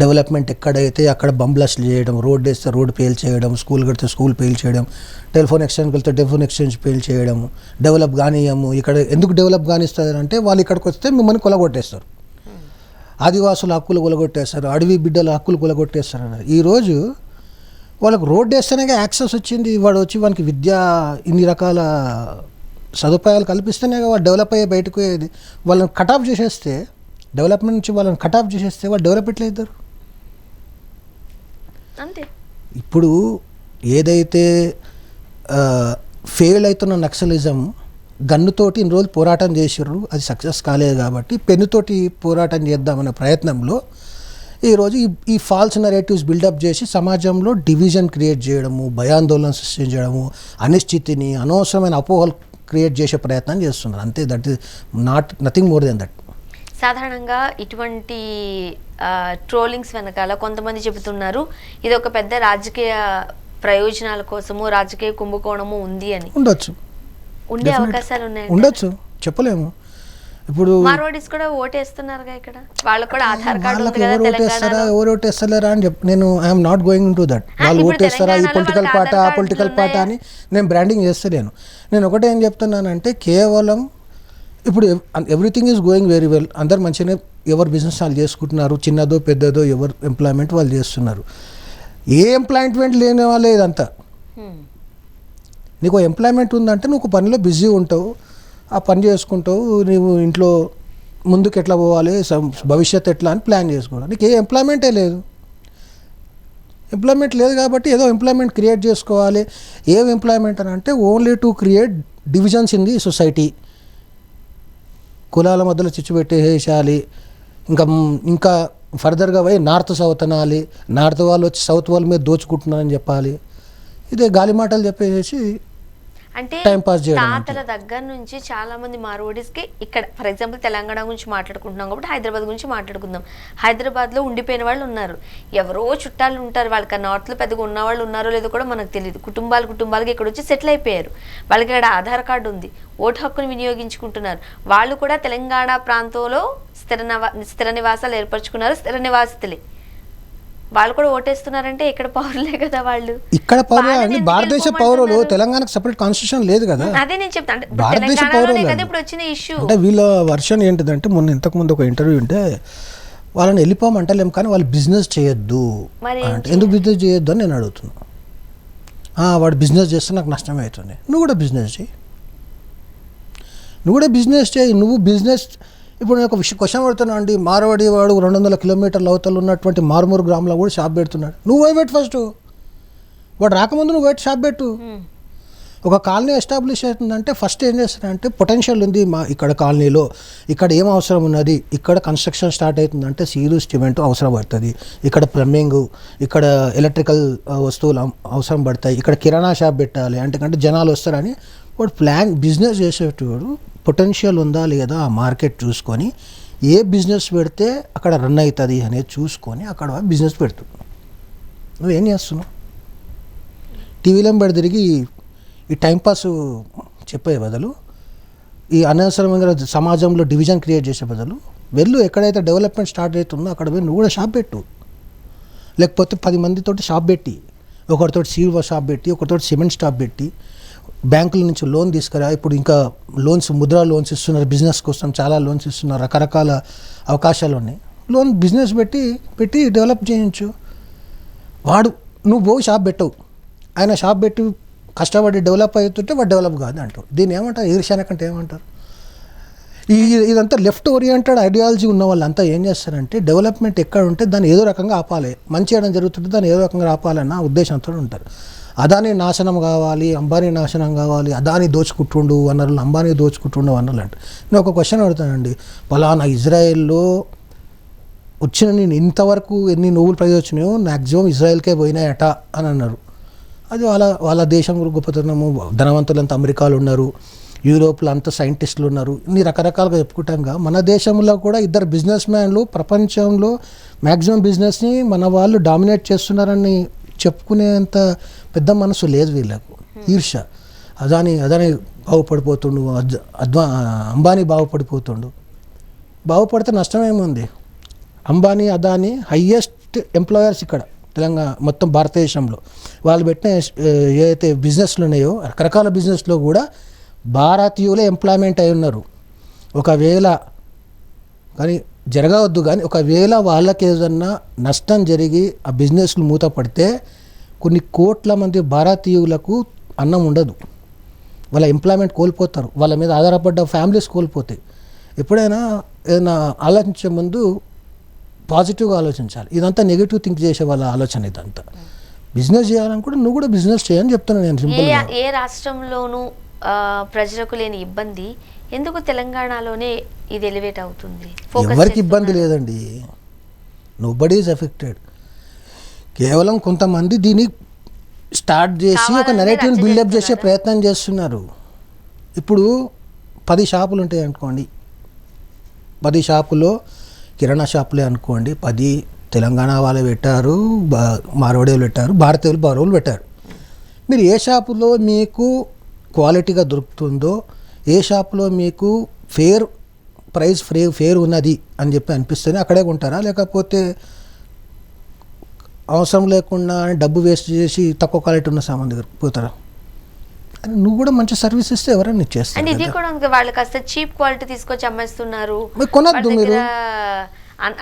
డెవలప్మెంట్ ఎక్కడైతే అక్కడ బంబ్లాస్ట్లు చేయడం, రోడ్ వేస్తే రోడ్ పేల్ చేయడం, స్కూల్ కడితే స్కూల్ పేల్ చేయడం, టెలిఫోన్ ఎక్స్చేంజ్కి వెళ్తే టెలిఫోన్ ఎక్స్చేంజ్ పేల్ చేయడం. డెవలప్ కానియము. ఇక్కడ ఎందుకు డెవలప్ కానిస్తారు అంటే వాళ్ళు ఇక్కడికి వస్తే మిమ్మల్ని కొలగొట్టేస్తారు, ఆదివాసుల హక్కులు కొలగొట్టేస్తారు, అడవి బిడ్డల హక్కులు కొలగొట్టేస్తారు అన్నారు. ఈరోజు వాళ్ళకు రోడ్ వేస్తేనే యాక్సెస్ వచ్చింది. వాడు వచ్చి వానికి విద్య, ఇన్ని రకాల సదుపాయాలు కల్పిస్తేనే వాడు డెవలప్ అయ్యే బయటకు పోయేది. వాళ్ళని కటాఫ్ చేసేస్తే, డెవలప్మెంట్ నుంచి వాళ్ళని కటాఫ్ చేసేస్తే వాళ్ళు డెవలప్ ఎట్లయితారు?
అంతే.
ఇప్పుడు ఏదైతే ఫెయిల్ అవుతున్న నక్సలిజం గన్నుతోటి ఇన్ని రోజులు పోరాటం చేసారు, అది సక్సెస్ కాలేదు కాబట్టి పెన్నుతోటి పోరాటం చేద్దామనే ప్రయత్నంలో ఈరోజు ఈ ఫాల్స్ నరేటివ్స్ బిల్డప్ చేసి సమాజంలో డివిజన్ క్రియేట్ చేయడము, భయాందోళన సృష్టించడము, అనిశ్చితిని, అనవసరమైన అపోహలు క్రియేట్ చేసే ప్రయత్నం చేస్తున్నారు అంతే. That is nothing more than that.
సాధారణంగా ఇటువంటి ట్రోలింగ్స్ వెనకాల కొంతమంది చెబుతున్నారు ఇది ఒక పెద్ద రాజకీయ ప్రయోజనాల కోసము, రాజకీయ కుంభకోణము ఉంది అని.
ఉండొచ్చు,
ఉండే అవకాశాలు ఉన్నాయి,
ఉండొచ్చు, చెప్పలేము. ఇప్పుడు
మార్వాడీస్ కూడా ఓటేస్తున్నారుగా, ఇక్కడ వాళ్ళు కూడా ఆధార్ కార్డు ఉంది కదా
తెలంగాణలో. ఎవరు ఓటేస్తలేరా అని చెప్పి నేను I'm not going to that. వాళ్ళు ఓటేస్తారా ఈ పొలిటికల్ పార్టీ ఆ పొలిటికల్ పార్టీ అని నేను బ్రాండింగ్ చేస్తలేను. నేను ఒకటే ఏం చెప్తున్నానంటే కేవలం ఇప్పుడు everything is going very well. అందరు మంచిగానే ఎవరు బిజినెస్ వాళ్ళు చేసుకుంటున్నారు, చిన్నదో పెద్దదో ఎవరు ఎంప్లాయ్మెంట్ వాళ్ళు చేస్తున్నారు. ఏ ఎంప్లాయ్మెంట్ లేని వాళ్ళే ఇదంతా. నీకు ఎంప్లాయ్మెంట్ ఉందంటే నువ్వు పనిలో బిజీ ఉంటావు, ఆ పని చేసుకుంటావు, నువ్వు ఇంట్లో ముందుకు ఎట్లా పోవాలి, భవిష్యత్ ఎట్లా అని ప్లాన్ చేసుకోవడం. నీకు ఏ ఎంప్లాయ్మెంటే లేదు. ఎంప్లాయ్మెంట్ లేదు కాబట్టి ఏదో ఎంప్లాయ్మెంట్ క్రియేట్ చేసుకోవాలి. ఏం ఎంప్లాయ్మెంట్ అని అంటే only to create divisions in the society. కులాల మధ్యలో చిచ్చు పెట్టేసేయాలి. ఇంకా ఫర్దర్గా పోయి నార్త్ సౌత్ అనాలి. నార్త్ వాళ్ళు వచ్చి సౌత్ వాళ్ళ మీద దోచుకుంటున్నారని చెప్పాలి. ఇదే గాలి మాటలు చెప్పేసి.
అంటే
టైం పాస్ చేయడం
తాతల దగ్గర నుంచి చాలా మంది మార్వాడీస్కి ఇక్కడ ఫర్ ఎగ్జాంపుల్ తెలంగాణ గురించి మాట్లాడుకుంటున్నాం కాబట్టి హైదరాబాద్ గురించి మాట్లాడుకుందాం. హైదరాబాద్లో ఉండిపోయిన వాళ్ళు ఉన్నారు, ఎవరో చుట్టాలు ఉంటారు, వాళ్ళకి నార్త్లో పెద్దగా ఉన్న వాళ్ళు ఉన్నారో లేదో కూడా మనకు తెలియదు. కుటుంబాలకి ఇక్కడ వచ్చి సెటిల్ అయిపోయారు, వాళ్ళకి ఇక్కడ ఆధార్ కార్డు ఉంది, ఓటు హక్కును వినియోగించుకుంటున్నారు. వాళ్ళు కూడా తెలంగాణ ప్రాంతంలో స్థిర నివాసాలు ఏర్పరచుకున్నారు, స్థిర నివాసితులే. వాళ్ళు కూడా ఓటేస్తున్నారంటే ఇక్కడ పౌరులే కదా వాళ్ళు.
ఇక్కడ పౌరులు అండి, భారతదేశ పౌరులు. తెలంగాణకు సెపరేట్ కాన్స్టిట్యూషన్ లేదు కదా.
అదే నేను చెప్తాను,
భారతదేశ పౌరులు
ఇప్పుడు వచ్చిన ఇష్యూ.
అంటే వీళ్ళ వర్షన్ ఏంటిదంటే, మొన్న ఇంతకుముందు ఒక ఇంటర్వ్యూ ఉంటే వాళ్ళని వెళ్ళిపోమంటలేం కానీ వాళ్ళు బిజినెస్ చేయొద్దు అంటే, ఎందుకు బిజినెస్ చేయొద్దు అని నేను అడుగుతున్నాను. వాడు బిజినెస్ చేస్తే నాకు నష్టమే అవుతుంది. నువ్వు కూడా బిజినెస్ చేయి. నువ్వు బిజినెస్ ఇప్పుడు నేను ఒక క్వశ్చన్ పెడుతున్నా అండి, మార్వాడి వాడు 200 కిలోమీటర్ల అవతల ఉన్నటువంటి మారుమూరు గ్రామంలో కూడా షాప్ పెడుతున్నాడు. నువ్వు పోయి పెట్టు, ఫస్ట్ వాడు రాకముందు నువ్వు పెట్టి షాప్ పెట్టు. ఒక కాలనీ ఎస్టాబ్లిష్ అవుతుందంటే ఫస్ట్ ఏం చేస్తారంటే, పొటెన్షియల్ ఉంది మా ఇక్కడ కాలనీలో, ఇక్కడ ఏం అవసరం ఉన్నది, ఇక్కడ కన్స్ట్రక్షన్ స్టార్ట్ అవుతుందంటే సీలు సిమెంట్ అవసరం పడుతుంది, ఇక్కడ ప్లంబింగ్, ఇక్కడ ఎలక్ట్రికల్ వస్తువులు అవసరం పడతాయి, ఇక్కడ కిరాణా షాప్ పెట్టాలి అంటే జనాలు వస్తారని వాడు బిజినెస్ చేసేటప్పుడు పొటెన్షియల్ ఉందా లేదా ఆ మార్కెట్ చూసుకొని ఏ బిజినెస్ పెడితే అక్కడ రన్ అవుతుంది అనేది చూసుకొని అక్కడ బిజినెస్ పెడుతున్నావు. నువ్వేం చేస్తున్నావు? టీవీలో తిరిగి ఈ టైంపాస్ చెప్పే బదులు, ఈ అనవసరమైన సమాజంలో డివిజన్ క్రియేట్ చేసే బదులు ఎక్కడైతే డెవలప్మెంట్ స్టార్ట్ అవుతుందో అక్కడ పోయి నువ్వు కూడా షాప్ పెట్టు. లేకపోతే 10 మందితోటి షాప్ పెట్టి, ఒకరితోటి సిల్వర్ షాప్ పెట్టి, ఒకరితోటి సిమెంట్ షాప్ పెట్టి, బ్యాంకుల నుంచి లోన్ తీసుకురా. ఇప్పుడు ఇంకా ముద్రా లోన్స్ ఇస్తున్నారు, బిజినెస్ కోసం చాలా లోన్స్ ఇస్తున్నారు, రకరకాల అవకాశాలు ఉన్నాయి. బిజినెస్ పెట్టి డెవలప్ చేయించు. నువ్వు పోయి షాప్ పెట్టవు, ఆయన షాప్ పెట్టి కష్టపడి డెవలప్ అవుతుంటే వాడు డెవలప్ కాదు అంటారు. దీన్ని ఏమంటారు? ఈర్ష్యానకంటే ఏమంటారు? ఇదంతా లెఫ్ట్ ఓరియంటెడ్ ఐడియాలజీ ఉన్న వాళ్ళు అంతా ఏం చేస్తారంటే, డెవలప్మెంట్ ఎక్కడ ఉంటే దాన్ని ఏదో రకంగా ఆపాలి, మంచి చేయడం జరుగుతుంటే దాన్ని ఏదో రకంగా ఆపాలన్న ఉద్దేశంతో ఉంటారు. అదాని నాశనం కావాలి, అంబానీ నాశనం కావాలి, అదాని దోచుకుంటుండు వనరులు, అంబానీ దోచుకుంటుండు వనరులు అంటే. నేను ఒక క్వశ్చన్ అడుగుతానండి, పలానా ఇజ్రాయెల్లో వచ్చిన నేను ఇంతవరకు ఎన్ని నోబెల్ ప్రైజ్ వచ్చినాయో మ్యాక్సిమం ఇజ్రాయెల్కే పోయినాయట అని అన్నారు. అది వాళ్ళ దేశం గొప్పతనము, ధనవంతులంతా అమెరికాలో ఉన్నారు, యూరోప్లో అంతా సైంటిస్టులు ఉన్నారు, ఇన్ని రకరకాలుగా చెప్పుకుంటాంగా. మన దేశంలో కూడా 2 బిజినెస్ మ్యాన్లు ప్రపంచంలో మ్యాక్సిమం బిజినెస్ని మన వాళ్ళు డామినేట్ చేస్తున్నారని చెప్పుకునేంత పెద్ద మనసు లేదు వీళ్ళకు. ఈర్ష. అదాని బాగుపడిపోతుండు, అంబానీ బాగుపడితే నష్టమేముంది? అంబానీ, అదాని హయ్యెస్ట్ ఎంప్లాయర్స్ ఇక్కడ తెలంగాణ మొత్తం భారతదేశంలో. వాళ్ళు పెట్టిన ఏదైతే బిజినెస్లు ఉన్నాయో రకరకాల బిజినెస్లో కూడా భారతీయులే ఎంప్లాయ్మెంట్ అయి ఉన్నారు. ఒకవేళ కానీ జరగవద్దు, కానీ ఒకవేళ వాళ్ళకి ఏదన్నా నష్టం జరిగి ఆ బిజినెస్లు మూతపడితే కొన్ని కోట్ల మంది భారతీయులకు అన్నం ఉండదు, వాళ్ళ ఎంప్లాయ్మెంట్ కోల్పోతారు, వాళ్ళ మీద ఆధారపడ్డ ఫ్యామిలీస్ కోల్పోతాయి. ఎప్పుడైనా ఏదైనా ఆలోచించే ముందు పాజిటివ్గా ఆలోచించాలి. ఇదంతా నెగిటివ్ థింక్ చేసే వాళ్ళ ఆలోచన. ఇదంతా బిజినెస్ చేయాలనుకుంటే నువ్వు కూడా బిజినెస్ చేయని చెప్తున్నాను నేను సింపుల్గా.
ఏ రాష్ట్రంలోనూ ప్రజలకు లేని ఇబ్బంది ఎందుకు తెలంగాణలోనే ఇది ఎలివేట్ అవుతుంది?
ఎవరికి ఇబ్బంది లేదండి, నోబడీ ఈజ్ ఎఫెక్టెడ్. కేవలం కొంతమంది దీన్ని స్టార్ట్ చేసి ఒక నెరేటివ్ని బిల్డప్ చేసే ప్రయత్నం చేస్తున్నారు. ఇప్పుడు 10 షాపులు ఉంటాయి అనుకోండి, 10 షాపులో కిరాణా షాపులే అనుకోండి, 10 తెలంగాణ వాళ్ళే పెట్టారు, మార్వాడీలు పెట్టారు, భారతీయులు బారోలు పెట్టారు. మీరు ఏ షాపులో మీకు క్వాలిటీగా దొరుకుతుందో, ఏ షాపులో మీకు ఫేర్ ఉన్నది అని చెప్పి అనిపిస్తేనే అక్కడే కొంటారా? లేకపోతే అవసరం లేకుండా డబ్బు వేస్ట్ చేసి తక్కువ క్వాలిటీ ఉన్న సామాన్ దగ్గర పోతారా? నువ్వు కూడా మంచి సర్వీస్ ఇస్తే ఎవరైనా ఇచ్చేస్తారు.
అండ్ ఇది కూడా వాళ్ళు కాస్త చీప్ క్వాలిటీ తీసుకొచ్చి అమ్మేస్తున్నారు.
కొనద్దు మీరు,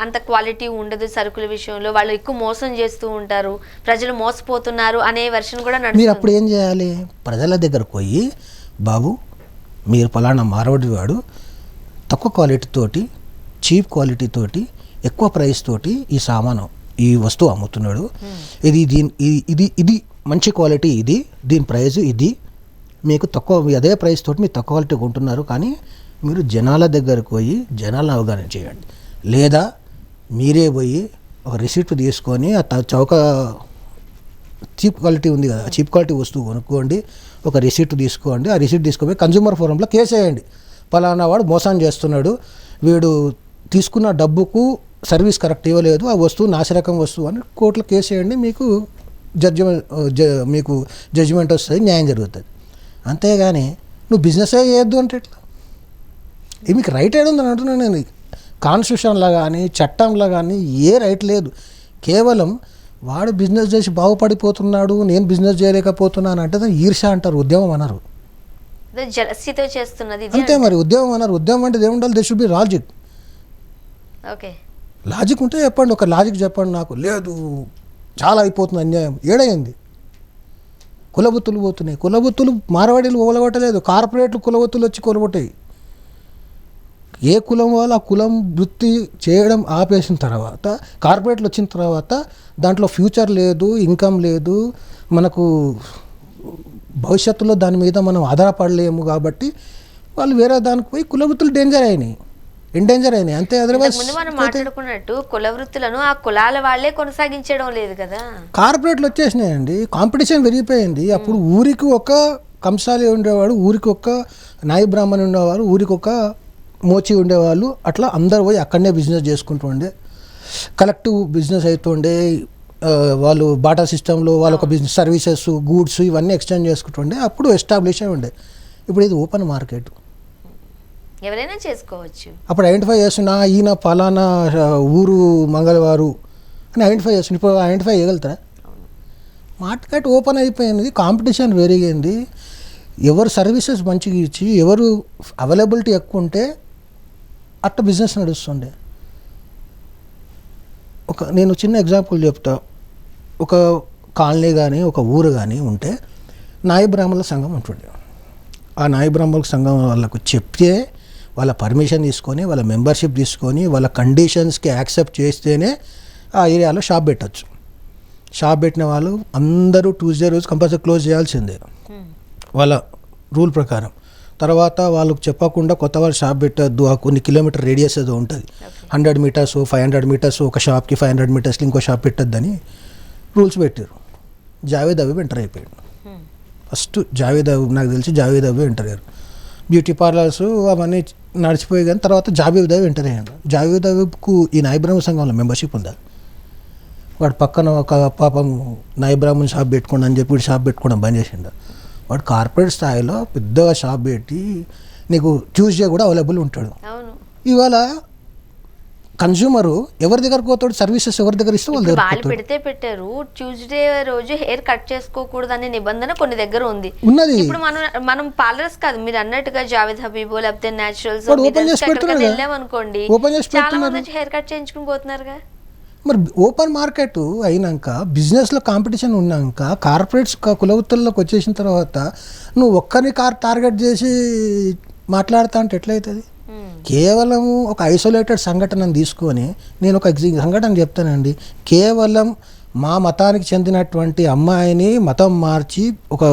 అంత క్వాలిటీ ఉండదు సరుకుల విషయంలో, వాళ్ళు ఎక్కువ మోసం చేస్తూ ఉంటారు, ప్రజలు మోసపోతున్నారు అనే వెర్షన్ కూడా నడుస్తుంది.
మీరు అప్పుడు ఏం చేయాలి? ప్రజల దగ్గరకు పోయి, బాబు మీరు పలానా మార్వాడి వాడు తక్కువ క్వాలిటీ తోటి, చీప్ క్వాలిటీ తోటి, ఎక్కువ ప్రైస్ తోటి ఈ వస్తువు అమ్ముతున్నాడు, ఇది మంచి క్వాలిటీ, దీని ప్రైస్ ఇది, మీకు అదే ప్రైస్ తోటి మీరు తక్కువ క్వాలిటీ కొంటున్నారు. కానీ మీరు జనాల దగ్గరకు పోయి జనాలను అవగాహన చేయండి. లేదా మీరే పోయి ఒక రిసిప్ట్ తీసుకొని ఆ చౌక చీప్ క్వాలిటీ ఉంది కదా, చీప్ క్వాలిటీ వస్తువు కొనుక్కోండి, ఒక రిసీట్ తీసుకోండి, ఆ రిసీట్ తీసుకుపోయి కన్జ్యూమర్ ఫోరంలో కేసు వేయండి. పలానా వాడు మోసం చేస్తున్నాడు, వీడు తీసుకున్న డబ్బుకు సర్వీస్ కరెక్ట్ ఇవ్వలేదు, ఆ వస్తువు నాసిరకం వస్తువు అని కోర్టులో కేసు వేయండి. మీకు మీకు జడ్జిమెంట్ వస్తుంది, న్యాయం జరుగుతుంది. అంతేగాని నువ్వు బిజినెస్ చేయొద్దు అంటే ఎట్లా? ఇది మీకు రైట్ ఏడు ఉందని అంటున్నాను నేను. కాన్స్టిట్యూషన్లో కానీ చట్టంలో కానీ ఏ రైట్ లేదు. కేవలం వాడు బిజినెస్ చేసి బాగుపడిపోతున్నాడు, నేను బిజినెస్ చేయలేకపోతున్నాను అంటే దాన్ని ఈర్ష్య అంటారు, ఉద్యమం అన్నారు.
జలసితో చేస్తున్నది
అంతే మరి, ఉద్యమం అన్నారు. ఉద్యమం అంటే ఏముండాలి? They should be logic.
Okay,
logic ఉంటే చెప్పండి, ఒక లాజిక్ చెప్పండి నాకు. లేదు చాలా అయిపోతుంది అన్యాయం. ఏడైంది? కులబుత్తులు పోతున్నాయి. కులబుత్తులు మార్వాడీలు కూలగొట్టలేదు, కార్పొరేట్లు కులబుత్తులు వచ్చి కూలగొట్టాయి. ఏ కులం వాళ్ళు ఆ కులం వృత్తి చేయడం ఆపేసిన తర్వాత, కార్పొరేట్లు వచ్చిన తర్వాత దాంట్లో ఫ్యూచర్ లేదు, ఇన్కమ్ లేదు, మనకు భవిష్యత్తులో దాని మీద మనం ఆధారపడలేము. కాబట్టి వాళ్ళు వేరే దానికి పోయి కులవృత్తులు ఎండేంజర్ అయినాయి అంతే. అదర్వైజ్
ముందు మనం మాట్లాడుకున్నట్టు కుల వృత్తులను ఆ కులాల వాళ్ళే కొనసాగించడం లేదు కదా,
కార్పొరేట్లు వచ్చేసినాయండి. కాంపిటీషన్ పెరిగిపోయింది. అప్పుడు ఊరికి ఒక కంసాలి ఉండేవాడు, ఊరికి ఒక నాయి బ్రాహ్మణి ఉండేవారు, ఊరికి ఒక మోచి ఉండేవాళ్ళు. అట్లా అందరు పోయి అక్కడనే బిజినెస్ చేసుకుంటూ ఉండే, కలెక్టివ్ బిజినెస్ అవుతుండే. వాళ్ళు బాటా సిస్టంలో వాళ్ళ ఒక బిజినెస్ సర్వీసెస్, గూడ్స్ ఇవన్నీ ఎక్స్చేంజ్ చేసుకుంటుండే. అప్పుడు ఎస్టాబ్లిష్ అయి ఉండే. ఇప్పుడు ఇది ఓపెన్ మార్కెట్,
ఎవరైనా చేసుకోవచ్చు.
అప్పుడు ఐడెంటిఫై చేస్తున్నా ఈయన పలానా ఊరు మంగళవారు అని ఐడెంటిఫై చేస్తున్నా. ఇప్పుడు ఐడెంటిఫై చేయగలుగుతారా? మార్కెట్ ఓపెన్ అయిపోయింది, కాంపిటీషన్ పెరిగింది. ఎవరు సర్వీసెస్ మంచిగా ఇచ్చి ఎవరు అవైలబిలిటీ ఎక్కువ ఉంటే అట్ట బిజినెస్ నడుస్తుండే. నేను చిన్న ఎగ్జాంపుల్ చెప్తా. ఒక కాలనీ కానీ ఒక ఊరు కానీ ఉంటే నాయి బ్రాహ్మణుల సంఘం ఉంటుండే. ఆ నాయి బ్రాహ్మణుల సంఘం వాళ్ళకు చెప్తే, వాళ్ళ పర్మిషన్ తీసుకొని, వాళ్ళ మెంబర్షిప్ తీసుకొని, వాళ్ళ కండిషన్స్కి యాక్సెప్ట్ చేస్తేనే ఆ ఏరియాలో షాప్ పెట్టచ్చు. షాప్ పెట్టిన వాళ్ళు అందరూ ట్యూస్డే రోజు కంపల్సరీ క్లోజ్ చేయాల్సిందే వాళ్ళ రూల్ ప్రకారం. తర్వాత వాళ్ళకు చెప్పకుండా కొత్త వాళ్ళు షాప్ పెట్టద్దు, ఆ కొన్ని కిలోమీటర్ రేడియస్ ఏదో ఉంటుంది, 100 మీటర్స్ 500 మీటర్స్ ఒక షాప్కి, 500 మీటర్స్కి ఇంకో షాప్ పెట్టద్దని రూల్స్ పెట్టారు. జావేద్ అవి ఎంటర్ అయిపోయాడు. ఫస్ట్ జావేద్ అవి నాకు తెలిసి జావేద్ అవి ఎంటర్ అయ్యారు. బ్యూటీ పార్లర్స్ అవన్నీ నడిచిపోయి కానీ తర్వాత జావేద్ అవి ఎంటర్ అయ్యాడు. జావేద్ అవికు ఈ నాయి బ్రాహ్మణ సంఘంలో మెంబర్షిప్ ఉందా? వాడు పక్కన ఒక పాపం నాయి బ్రాహ్మణ్ షాప్ పెట్టుకోండి అని చెప్పి షాప్ పెట్టుకోవడం బంద్ చేసిండు. వాడు కార్పొరేట్ స్థాయిలో పెద్దగా షాప్ పెట్టి నీకు ట్యూస్డే కూడా అవైలబుల్ ఉంటాడు. ఇవాళ కన్జ్యూమరు ఎవరి దగ్గరకు పోతాడు, సర్వీసెస్ ఎవరి దగ్గర ఇస్తే వాళ్ళ దగ్గర
వాళ్ళు పెడితే పెట్టారు. ట్యూస్డే రోజు హెయిర్ కట్ చేసుకోకూడదు అనే నిబంధన కొన్ని దగ్గర ఉన్నది. ఇప్పుడు మనం పార్లర్స్ కాదు, మీరు అన్నట్టుగా జావేద్ హబీబో లేకపోతే న్యాచురల్స్ వెళ్ళామనుకోండి, చాలా మంది హెయిర్ కట్ చేయించుకుని పోతున్నారుగా.
మరి ఓపెన్ మార్కెట్ అయినాక, బిజినెస్లో కాంపిటీషన్ ఉన్నాక, కార్పొరేట్స్ కులవృత్తుల్లోకి వచ్చేసిన తర్వాత నువ్వు ఒక్కరిని టార్గెట్ చేసి మాట్లాడుతా అంటే ఎట్లయితుంది? కేవలం ఒక ఐసోలేటెడ్ సంఘటనను తీసుకొని నేను ఒక సంఘటన చెప్తానండి. కేవలం మా మతానికి చెందినటువంటి అమ్మాయిని మతం మార్చి ఒక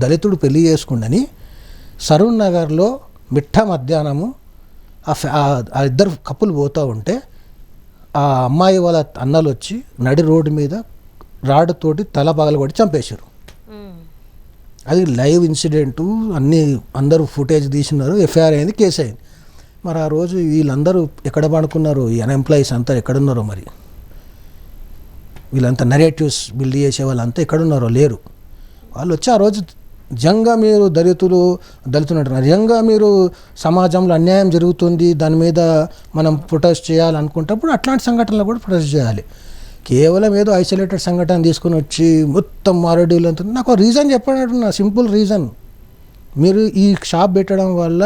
దళితుడు పెళ్లి చేసుకుండని సరూర్ నగర్లో మిట్ట మధ్యాహ్నము ఆ ఇద్దరు కప్పులు పోతూ ఉంటే ఆ అమ్మాయి వాళ్ళ అన్నలు వచ్చి నడి రోడ్డు మీద రాడ్డుతోటి తల పగలగొట్టి చంపేశారు. అది లైవ్ ఇన్సిడెంటు, అందరూ ఫుటేజ్ తీసినారు, ఎఫ్ఐఆర్ అయింది, కేసు అయింది. మరి ఆ రోజు వీళ్ళందరూ ఎక్కడ పడుకున్నారు, ఈ అన్ఎంప్లాయీస్ అంతా ఎక్కడున్నారో, మరి వీళ్ళంతా నెరేటివ్స్ బిల్డ్ చేసే వాళ్ళంతా ఎక్కడున్నారో లేరు. వాళ్ళు వచ్చి ఆ రోజు నిజంగా మీరు దళితులు అంటున్నారు, నిజంగా మీరు సమాజంలో అన్యాయం జరుగుతుంది, దాని మీద మనం ప్రొటెస్ట్ చేయాలనుకుంటప్పుడు అట్లాంటి సంఘటనలు కూడా ప్రొటెస్ట్ చేయాలి. కేవలం ఏదో ఐసోలేటెడ్ సంఘటన తీసుకుని వచ్చి మొత్తం మారడీలు అంత నాకు రీజన్ చెప్పినట్టున్నా, సింపుల్ రీజన్, మీరు ఈ షాప్ పెట్టడం వల్ల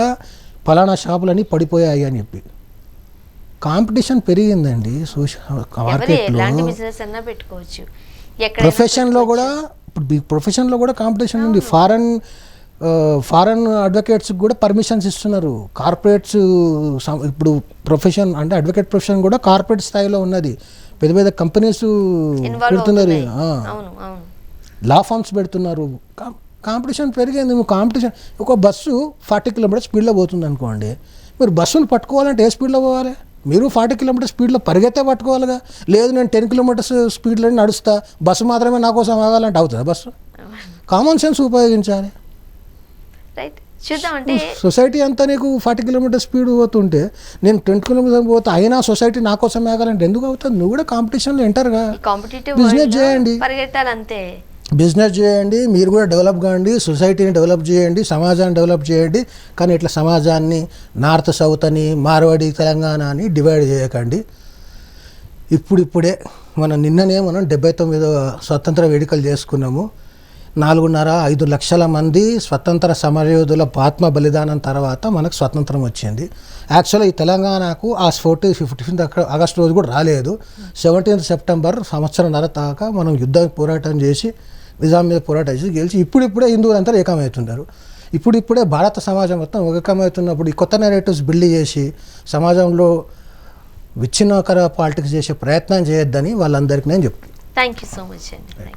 ఫలానా షాపులని పడిపోయాయి అని చెప్పి. కాంపిటీషన్ పెరిగిందండి మార్కెట్లో. ప్రొఫెషన్లో కూడా, ఇప్పుడు ప్రొఫెషన్లో కూడా కాంపిటీషన్ ఉంది. ఫారెన్ అడ్వకేట్స్కి కూడా పర్మిషన్స్ ఇస్తున్నారు కార్పొరేట్స్. ఇప్పుడు ప్రొఫెషన్ అంటే అడ్వకేట్ ప్రొఫెషన్ కూడా కార్పొరేట్ స్థాయిలో ఉన్నది. పెద్ద పెద్ద కంపెనీస్ పెడుతున్నారు, లా ఫార్మ్స్ పెడుతున్నారు. కాంపిటీషన్ పెరిగింది. కాంపిటీషన్, ఒక బస్సు 40 కిలోమీటర్స్ స్పీడ్లో పోతుంది అనుకోండి, మీరు బస్సును పట్టుకోవాలంటే ఏ స్పీడ్లో పోవాలి? మీరు 40 కిలోమీటర్ స్పీడ్లో పరిగెత్తే పట్టుకోవాలిగా. లేదు నేను 10 కిలోమీటర్స్ స్పీడ్లో నడుస్తా, బస్సు మాత్రమే నా కోసం ఆగాలంటే అవుతుందా బస్సు? కామన్ సెన్స్ ఉపయోగించాలి.
రైట్, చూద్దాం. అంటే
సొసైటీ అంతా నీకు 40 కిలోమీటర్ స్పీడ్ పోతుంటే నేను 10 కిలోమీటర్ పోతే అయినా సొసైటీ నా కోసం ఆగాలంటే ఎందుకు అవుతుంది? నువ్వు కూడా కాంపిటీషన్లో ఎంటర్గా
కాంపిటేటివ్
బిజినెస్ చేయండి,
పరిగెట్టాలంతే.
బిజినెస్ చేయండి, మీరు కూడా డెవలప్ కాండి, సొసైటీని డెవలప్ చేయండి, సమాజాన్ని డెవలప్ చేయండి. కానీ ఇట్లా సమాజాన్ని నార్త్ సౌత్ అని, మార్వాడి తెలంగాణ అని డివైడ్ చేయకండి. ఇప్పుడిప్పుడే నిన్ననే మనం 79వ స్వతంత్ర వేడుకలు చేసుకున్నాము. 4.5 లక్షల మంది స్వతంత్ర సమరయోధుల ఆత్మ బలిదానం తర్వాత మనకు స్వతంత్రం వచ్చింది. యాక్చువల్గా ఈ తెలంగాణకు ఆ 15th ఆగస్ట్ రోజు కూడా రాలేదు. 17th సెప్టెంబర్ సంవత్సరంన్నర దాకా మనం యుద్ధ పోరాటం చేసి నిజాం మీద పోరాటం చేసి గెలిచి ఇప్పుడిప్పుడే హిందువులంతా ఏకమవుతున్నారు. ఇప్పుడిప్పుడే భారత సమాజం మొత్తం ఏకమవుతున్నప్పుడు ఈ కొత్త నెరేటివ్స్ బిల్డ్ చేసి సమాజంలో విచ్ఛిన్నకర పాలిటిక్స్ చేసే ప్రయత్నం చేయొద్దని వాళ్ళందరికీ నేను చెప్తాను.
థ్యాంక్ యూ సో మచ్ అండి.